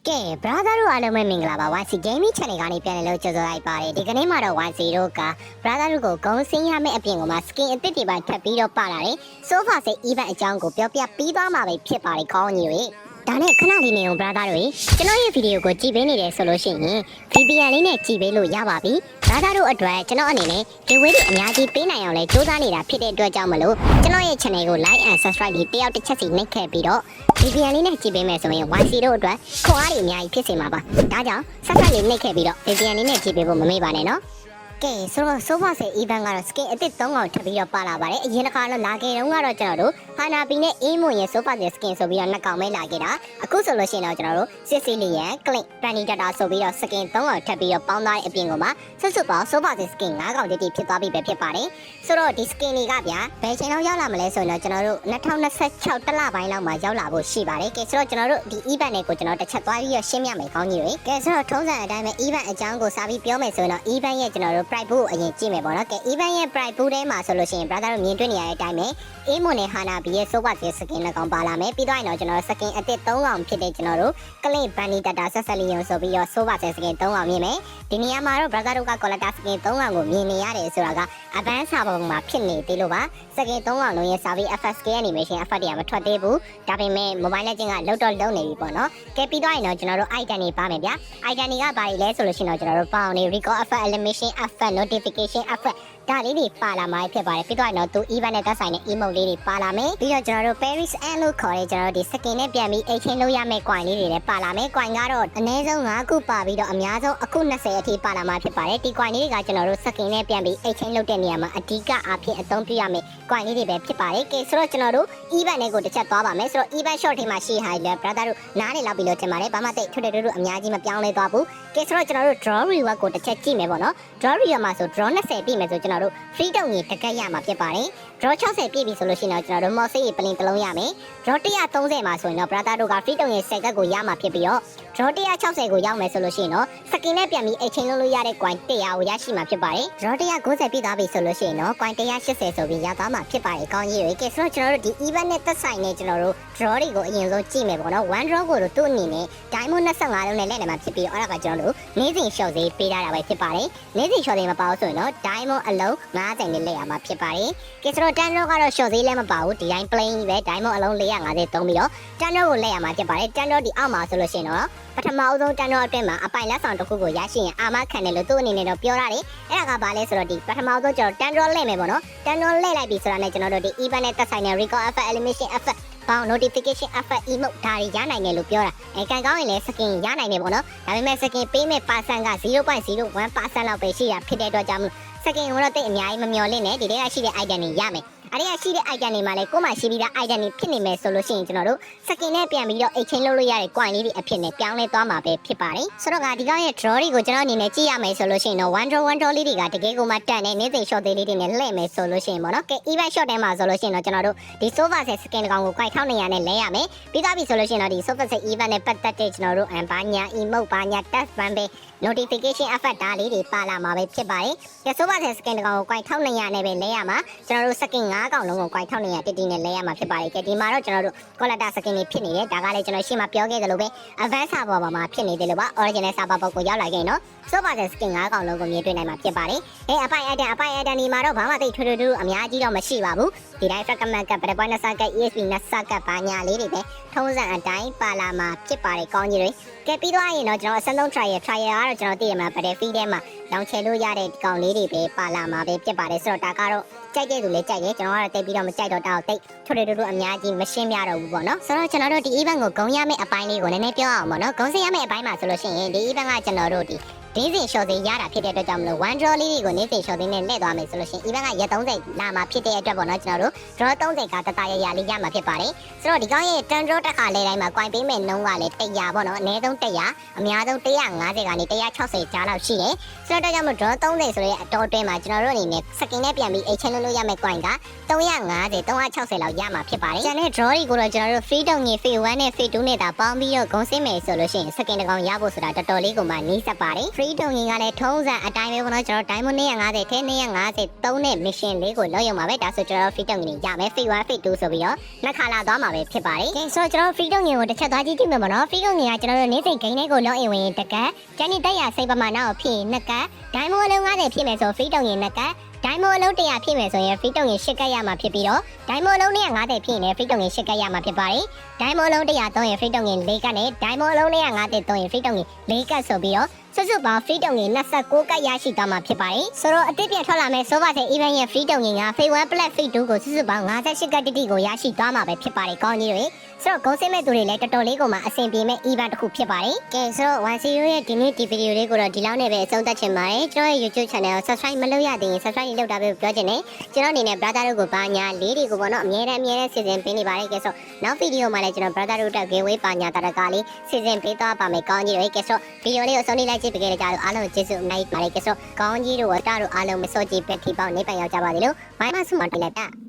ကဲ brother တို့အားလုံးပဲမင်္ဂလာပါ YC Gaming Channel ကနေပြန်လည်လို့ကြိုဆိုလိုက်ပါတယ်ဒီကနေ့မှာတော့ YC တို့က brother တို့ကိုဂုံစင်းရမယ့်အပြင်ကိုမှ skin အသစ်တွေပါထပ်ပြီးတော့ပါလာတယ် sofa set event အကြောင်းကိုပြောပြပြီးသွားမှာပဲဖြစ်ပါတယ်ခေါင်းကြီးတွေဒါနဲ့ခဏလေးနေအောင် brother တို့ကျွန်တော်ရဲ့ဗီဒီယိုကိုကြည့်ပေးနေတယ်ဆိုလို့ရှိရင် VPN လေးနဲ့ကြည့်ပေးလို့ရပါပြီ brother တို့အတွက်ကျွန်တော်အနေနဲ့ giveaway တွေအများကြီးပေးနိုင်အောင်လဲစူးစမ်းနေတာဖြစ်တဲ့အတွက်ကြောင့်မလို့ကျွန်တော်ရဲ့ channel ကို like and subscribe ပြီးတယောက်တစ်ချက်စီနှိပ်ခဲ့ပြီးတော့ VPN လေးနဲ့ကြည့်ပေးမယ်ဆိုရင် YC တို့အတွက်ခွန်အားတွေအများကြီးဖြစ်စေမှာပါဒါကြောင့်ဆက်ဆက်လေးနှိပ်ခဲ့ပြီးတော့ VPN လေးနဲ့ကြည့်ပေးဖို့မမေ့ပါနဲ့နော်ကဲဆိုတော့ sofa set event ကတော့ skin အသစ်3កောင်ထပ်ပြီးတော့ပါလာပါတယ်အရင်တစ်ခါတော့လာခဲ့တုန်းကတော့ကျွန်တော်တို့ Hanabi နဲ့ Emo ရဲ့ sofa set skin ဆိုပြီးတော့2កောင်ပဲလာခဲ့တာအခုဆိုလို့ရှိရင်တော့ကျွန်တော်တို့ Sicilian Clean Brandy Data ဆိုပြီးတော့ skin 3កောင်ထပ်ပြီးတော့ပေါင်းသွားတဲ့အပြင်ကိုမှစွတ်စွတ်ပေါင်း sofa set skin 5កောင်တိတိဖြစ်သွားပြီပဲဖြစ်ပါတယ်ဆိုတော့ဒီ skin တွေကဗျာဘယ်ချိန်လောက်ရောက်လာမလဲဆိုရင်တော့ကျွန်တော်တို့2026တစ်လပိုင်းလောက်မှာရောက်လာဖို့ရှိပါတယ်ကဲဆိုတော့ကျွန်တော်တို့ဒီ event တွေကိုကျွန်တော်တစ်ချက်သွားပြီးတော့ရှင်းပြမယ်ခေါင်းကြီးတွေကဲဆိုတော့ထုံးစံအတိုင်းပဲ event အကြောင်းကိုစာပြီးပြောမယ်ဆိုရင်တော့ event ရဲ့ကျွန်တော်တို့ price book အရင်ကြည့်မယ်ပေါ့နော်ကဲ event ရဲ့ price book ထဲမှာဆိုလို့ရှိရင် brother တို့မြင်တွေ့နေရတဲ့အတိုင်းပဲ Emo နဲ့ Hanabi ရဲ့ sofa set skin 2កောင်ပါလာမယ်ပြီးတော့ရင်တော့ကျွန်တော်တို့ skin အသစ်3កောင်ဖြစ်တဲ့ကျွန်တော်တို့ Clean Brandy Data ဆက်ဆက်လီယုံဆိုပြီးတော့ sofa set skin 3កောင်မြင်မယ်ဒီနေရာမှာတော့ brother တို့က collector skin 3កောင်ကိုမြင်နေရတယ်ဆိုတာက advance စာပုံမှာဖြစ်နေသေးလို့ပါ skin 3កောင်လုံးရဲ့ survey FSK animation effect တွေကမထွက်သေးဘူးဒါပေမဲ့ mobile legend ကလုံတော့လုံနေပြီပေါ့နော်ကဲပြီးတော့ရင်တော့ကျွန်တော်တို့ item တွေပါမယ်ဗျာ item တွေကဘာတွေလဲဆိုလို့ရှိရင်တော့ကျွန်တော်တို့ပေါင်းနေ record effect animation effect notification effect ဒါလေးတွေပါလာမှာဖြစ်ပါတယ်ပြီးတော့ရင်တော့သူ event နဲ့သက်ဆိုင်တဲ့ emote လေးတွေပါလာမယ်ပြီးတော့ကျွန်တော်တို့ Paris and လို့ခေါ်တဲ့ကျွန်တော်တို့ဒီ skin နဲ့ပြန်ပြီး exchange လုပ်ရမယ့် coin လေးတွေလည်းပါလာမယ် coin ကတော့အနည်းဆုံး5ခုပါပြီးတော့အများဆုံးအခု20အထိပါလာမှာဖြစ်ပါတယ်ဒီ coin လေးတွေကကျွန်တော်တို့ skin နဲ့ပြန်ပြီး exchange လုပ်တဲ့နေရာမှာအဓိကအားဖြင့်အသုံးပြုရမယ့် coin လေးတွေပဲဖြစ်ပါတယ်ကဲဆိုတော့ကျွန်တော်တို့ event လေးကိုတစ်ချက်သွားပါမယ်ဆိုတော့ event short ထဲမှာရှိဟာလေ brother တို့နားနေလောက်ပြီးလို့ထင်ပါတယ်ဘာမှတိတ်ထွတ်ထွတ်အများကြီးမပြောင်းလဲသွားဘူးကဲဆိုတော့ကျွန်တော်တို့ draw reward ကိုတစ်ချက်ကြည့်မယ်ပေါ့နော် draw reward မှာဆို draw 20ပြည့်မယ်ဆိုကျွန်တော်တို့ free တုံကြီးတကက်ရမှာဖြစ်ပါတယ် draw 60ပြည့်ပြီဆိုလို့ရှိရင်တော့ကျွန်တော်တို့ mouse ရေးပလင်တစ်လုံးရမယ် draw 130မှာဆိုရင်တော့ brother တို့က free တုံကြီး10ကက်ကိုရမှာဖြစ်ပြီးတော့ draw 160ကိုရောက်မယ်ဆိုလို့ရှိရင်တော့ skin နဲ့ပြန်ပြီး exchange လုပ်လို့ရတဲ့ coin 100ကိုရရှိမှာဖြစ်ပါတယ် draw 190ပြည့်သွားပြီဆိုလို့ရှိရင်တော့ coin 180ဆိုပြီးရသွားမှာဖြစ်ပါတယ်ကောင်းကြီးတွေကဲဆိုတော့ကျွန်တော်တို့ဒီ event နဲ့သက်ဆိုင်နေကျွန်တော်တို့ draw တွေကိုအရင်ဆုံးကြည့်မယ်ပေါ့နော် one draw ကိုတို့သူ့အနေနဲ့ diamond 25လုံးနဲ့လက်နေမှာဖြစ်ပြီးတော့အဲ့ဒါကကျွန်တော်တို့နေ့စဉ် short ဈေးပေးထားတာပဲဖြစ်ပါတယ်နေ့စဉ် short ဈေးမပါဘူးဆိုရင်တော့ diamond အလုံး90နဲ့လက်ရမှာဖြစ်ပါတယ်ကဲဆိုတော့ 10 draw ကတော့ short ဈေးလည်းမပါဘူးဒီတိုင်း plain ပဲ diamond အလုံး450သုံးပြီးတော့ 10 draw ကိုလက်ရမှာဖြစ်ပါတယ်10 draw ဒီအောက်မှာဆိုလို့ရှိရင်တော့ပထမအဆုံး10 draw အတွင်းမှာအပိုင်လက်ဆောင်တစ်ခုကိုရရှိရင်အာမခံတယ်လို့သူ့အနေနဲ့တော့ပြောရတယ်အဲ့ဒါကဘာလဲဆိုတော့ဒီပထမအဆုံးကျွန်တော်10 draw လဲမယ်ပေါ့နော်10 draw လဲလိုက်ပြီဆိုတာနဲ့ကျွန်တော်တို့ဒီ event နဲ့သက်ဆိုင်တဲ့ record effect animation effect ပေါင်း notification effect emote ဒါတွေရနိုင်တယ်လို့ပြောတာကန်ကောင်းရင်လည်း skin ရနိုင်တယ်ပေါ့နော်ဒါပေမဲ့ skin ပေးမဲ့ percent က 0.01% လောက်ပဲရှိတာဖြစ်တဲ့အတွက်ကြောင့် skin ကိုတော့တိတ်အများကြီးမမျှော်လင့်နဲ့ဒီထဲကရှိတဲ့ item တွေရမယ်အဲ့ဒီကရှိတဲ့ item တွေမှာလည်းကိုယ်မှရှိပြီးသား item တွေဖြစ်နေမယ်ဆိုလို့ရှိရင်ကျွန်တော်တို့ skin နဲ့ပြန်ပြီးတော့ exchange လုပ်လို့ရတဲ့ coin လေးတွေအဖြစ်နဲ့ပြောင်းလဲသွားမှာပဲဖြစ်ပါတယ်ဆိုတော့ဒီကောင်ရဲ့ draw တွေကိုကျွန်တော်အနေနဲ့ကြည့်ရမယ်ဆိုလို့ရှိရင်တော့ one draw လေးတွေကတကယ်ကိုမှတန်တဲ့နေ့စဉ် short သေးလေးတွေနဲ့လှည့်မယ်ဆိုလို့ရှိရင်ပေါ့နော်ကဲ event short ထဲမှာဆိုလို့ရှိရင်တော့ကျွန်တော်တို့ဒီ sofa set skin တကောင်ကို coin 1200နဲ့လဲရမယ်ပြီးသားပြီဆိုလို့ရှိရင်တော့ဒီ sofa set event နဲ့ပတ်သက်တဲ့ကျွန်တော်တို့ဘာညာ emote ဘာညာ test ban ပဲ notification effect ဒါလေးတွေပါလာမှာပဲဖြစ်ပါတယ်ကဲ sofa set skin တကောင်ကို coin 1200နဲ့ပဲလဲရမှာကျွန်တော်တို့ skin 5កောင်လုံးကို coin 1200တိတိနဲ့လဲရမှာဖြစ်ပါတယ်ကဲဒီမှာတော့ကျွန်တော်တို့ collector skin တွေဖြစ်နေတယ်ဒါကလည်းကျွန်တော်ရှေ့မှာပြောခဲ့သလိုပဲ advance server ပေါ်မှာဖြစ်နေတယ်လို့ပါ original server ပေါ်ကိုရောက်လာခဲ့ရင်တော့ sofa set skin 5កောင်လုံးကိုမြင်တွေ့နိုင်မှာဖြစ်ပါတယ်အပိုင် item ဒီမှာတော့ဘာမှသိထွေထွေအများကြီးတော့မရှိပါဘူးဒီတိုင်း fragment က point နဲ့စက ESP နဲ့စကဘာညာလေးတွေပဲထုံးစံအတိုင်းပါလာမှာဖြစ်ပါတယ်ကောင်းကြီးတွေကဲပြီးတော့ရင်တော့ကျွန်တော်အစမ်းဆုံး trial ကတော့ကျွန်တော်သိရမှာ battlefield ထဲမှာလောင်ချယ်လို့ရတဲ့ကောင်လေးတွေပဲပါလာမှာပဲဖြစ်ပါတယ်ဆိုတော့ဒါကတော့ကြိုက်တဲ့သူလည်းကြိုက်တယ်ကျွန်တော်ကတော့တိတ်ပြီးတော့မကြိုက်တော့တောက်တိတ်ထွေထွေအများကြီးမရှင်းပြတော့ဘူးပေါ့နော်ဆိုတော့ကျွန်တော်တို့ဒီ event ကိုဂုံရမယ့်အပိုင်းလေးကိုနည်းနည်းပြောအောင်ပေါ့နော်ဂုံစင်ရမယ့်အပိုင်းမှာဆိုလို့ရှိရင်ဒီ event ကကျွန်တော်တို့ဒီနေ့စဉ် short သေးရတာဖြစ်တဲ့အတွက်ကြောင့်မလို့ one draw လေးတွေကိုနေ့စဉ် short သေးနဲ့လှည့်သွားမယ်ဆိုလို့ရှိရင် event ကရက်30လာမှာဖြစ်တဲ့အတွက်ပေါ့နော်ကျွန်တော်တို့ draw 30ကတတရရလေးရမှာဖြစ်ပါတယ်ဆိုတော့ဒီကောင်ရဲ့ 10 draw တစ်ခါလဲတိုင်းမှာ coin ပေးမယ်နှုန်းကလည်း100ပေါ့နော်အနည်းဆုံး100အများဆုံး150ကနေ160ကြားလောက်ရှိတယ်ဆိုတော့ဒါကြောင့်မို့ draw 30ဆိုတဲ့အတော်အတွင်းမှာကျွန်တော်တို့အနေနဲ့ skin နဲ့ပြန်ပြီး exchange လုပ်လို့ရမယ့် coin က350 360လောက်ရမှာဖြစ်ပါတယ်ကျန်တဲ့ draw တွေကိုတော့ကျွန်တော်တို့ free တုံကြီး free 1နဲ့ free 2နဲ့တာပေါင်းပြီးတော့ဂုံစင်းမယ်ဆိုလို့ရှိရင် skin တစ်ကောင်ရဖို့ဆိုတာတော်တော်လေးကိုမှနီးစပ်ပါတယ် free တုံရင်ကလည်းထုံးစံအတိုင်းပဲပေါ့နော်ကျွန်တော် diamond 250ထဲ250 3နဲ့ mission လေးကိုလောက်ရမှာပဲဒါဆိုကျွန်တော် free တုံရင်ရမယ် phase 1 phase 2ဆိုပြီးတော့နှစ်ခါလာသွားမှာပဲဖြစ်ပါတယ်ကဲဆိုတော့ကျွန်တော် free တုံရင်ကိုတစ်ချက်သွားကြည့်ကြည့်မယ်ပေါ့နော် free တုံရင်ကကျွန်တော်တို့နေ့စဉ်ဂိမ်းတွေကိုလောက်ရင်ဝင်တကက်ကျန်တဲ့ရစိတ်ပမာဏကိုဖြစ်ရင်နှစ်ကက် diamond လုံး90ဖြစ်မယ်ဆို free တုံရင်နှစ်ကက်ဒိုင်မိုအလုံး100ဖြစ်မယ်ဆိုရင် free တုံရင်8ကက်ရမှာဖြစ်ပြီးတော့ဒိုင်မိုအလုံး250ဖြစ်ရင် free တုံရင်8ကက်ရမှာဖြစ်ပါတယ်။ဒိုင်မိုအလုံး100သုံးရင် free တုံရင်4ကက်နဲ့ဒိုင်မိုအလုံး250သုံးရင် free တုံရင်4ကက်ဆိုပြီးတော့စုစုပေါင်း free တုံရင်29ကက်ရရှိသွားမှာဖြစ်ပါတယ်။ဆိုတော့အသစ်ပြန်ထွက်လာမယ့် Sofa Set Event ရဲ့ free တုံရင်က phase 1 plus phase 2ကိုစုစုပေါင်း58ကက်တိတိကိုရရှိသွားမှာပဲဖြစ်ပါတယ်ကောင်းကြီးတွေ။ဆိုတော့ဂုံးစင်းမဲ့သူတွေလည်းတော်တော်လေးကိုမှအဆင်ပြေမဲ့ event တစ်ခုဖြစ်ပါတယ်။ကဲဆိုတော့ 1C ရဲ့ဒီနေ့ဒီဗီဒီယိုလေးကိုတော့ဒီလောက်နဲ့ပဲအဆုံးသတ်ချင်ပါတယ်။ကျွန်တော်ရဲ့ YouTube channel ကို subscribe မလုပ်ရသေးရင် subscribe လုပ်တာပဲပြောချင်တယ်။ကျွန်တော်အနေနဲ့ brother တို့ကိုပါညာလေးတွေကိုပေါ့နော်အများနဲ့စီစဉ်ပေးနေပါတယ်ကဲဆိုနောက်ဗီဒီယိုမှာလည်းကျွန်တော် brother တို့တက် giveaway ပါညာတရကလေးစီစဉ်ပေးသွားပါမယ်ကောင်းကြီးတွေကဲဆိုဗီဒီယိုလေးကိုအဆုံးထိလိုက်ကြည့်ပေးကြလို့အားလုံးကျေးဇူးအများကြီးပါတယ်ကဲဆိုကောင်းကြီးတို့ဝတာတို့အားလုံးမစောကြည့်ပဲထိပေါက်နေပန်ရောက်ကြပါစေလို့မိုင်းမဆုမတင်လိုက်တာ